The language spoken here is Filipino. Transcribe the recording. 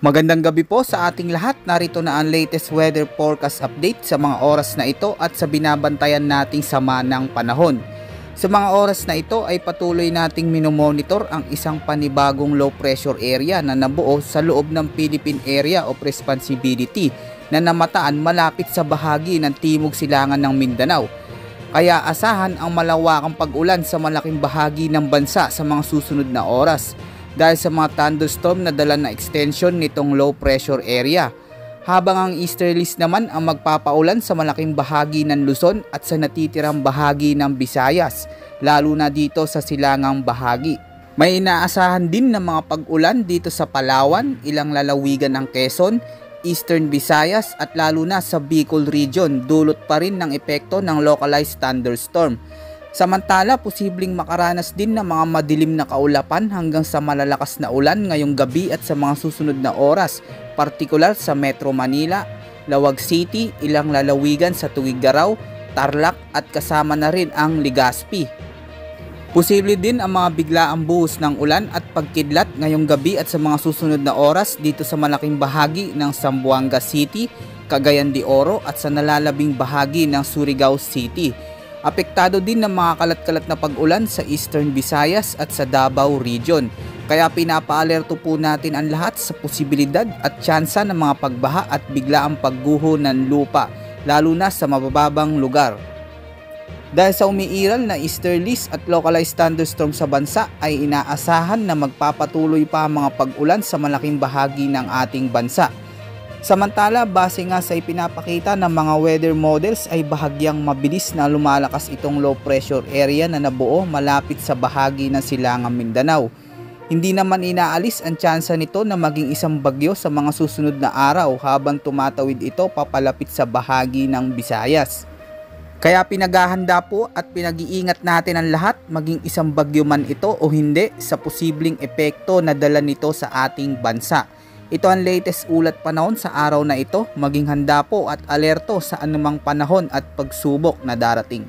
Magandang gabi po sa ating lahat. Narito na ang latest weather forecast update sa mga oras na ito at sa binabantayan nating sama ng panahon. Sa mga oras na ito ay patuloy nating minomonitor ang isang panibagong low pressure area na nabuo sa loob ng Philippine Area of Responsibility na namataan malapit sa bahagi ng timog silangan ng Mindanao. Kaya asahan ang malawakang pag-ulan sa malaking bahagi ng bansa sa mga susunod na oras dahil sa mga thunderstorm na dala na extension nitong low pressure area. Habang ang easterlies naman ang magpapaulan sa malaking bahagi ng Luzon at sa natitirang bahagi ng Visayas, lalo na dito sa silangang bahagi. May inaasahan din na mga pag-ulan dito sa Palawan, ilang lalawigan ng Quezon, Eastern Visayas at lalo na sa Bicol region, dulot pa rin ng epekto ng localized thunderstorm. Samantala, posibleng makaranas din ng mga madilim na kaulapan hanggang sa malalakas na ulan ngayong gabi at sa mga susunod na oras, partikular sa Metro Manila, Lawag City, ilang lalawigan sa Tuguegarao, Tarlac at kasama na rin ang Legazpi. Posible din ang mga biglaang buhos ng ulan at pagkidlat ngayong gabi at sa mga susunod na oras dito sa malaking bahagi ng Zamboanga City, Cagayan de Oro at sa nalalabing bahagi ng Surigao City. Apektado din ng mga kalat-kalat na pag-ulan sa Eastern Visayas at sa Davao Region. Kaya pinapaalerto po natin ang lahat sa posibilidad at tsansa ng mga pagbaha at biglaang pagguho ng lupa, lalo na sa mabababang lugar. Dahil sa umiiral na easterlies at localized thunderstorm sa bansa ay inaasahan na magpapatuloy pa ang mga pag-ulan sa malaking bahagi ng ating bansa. Samantala, base nga sa ipinapakita ng mga weather models ay bahagyang mabilis na lumalakas itong low pressure area na nabuo malapit sa bahagi ng silangang Mindanao. Hindi naman inaalis ang tsansa nito na maging isang bagyo sa mga susunod na araw habang tumatawid ito papalapit sa bahagi ng Visayas. Kaya pinaghahanda po at pinag-iingat natin ang lahat, maging isang bagyo man ito o hindi, sa posibleng epekto na dala nito sa ating bansa. Ito ang latest ulat panahon sa araw na ito. Maging handa po at alerto sa anumang panahon at pagsubok na darating.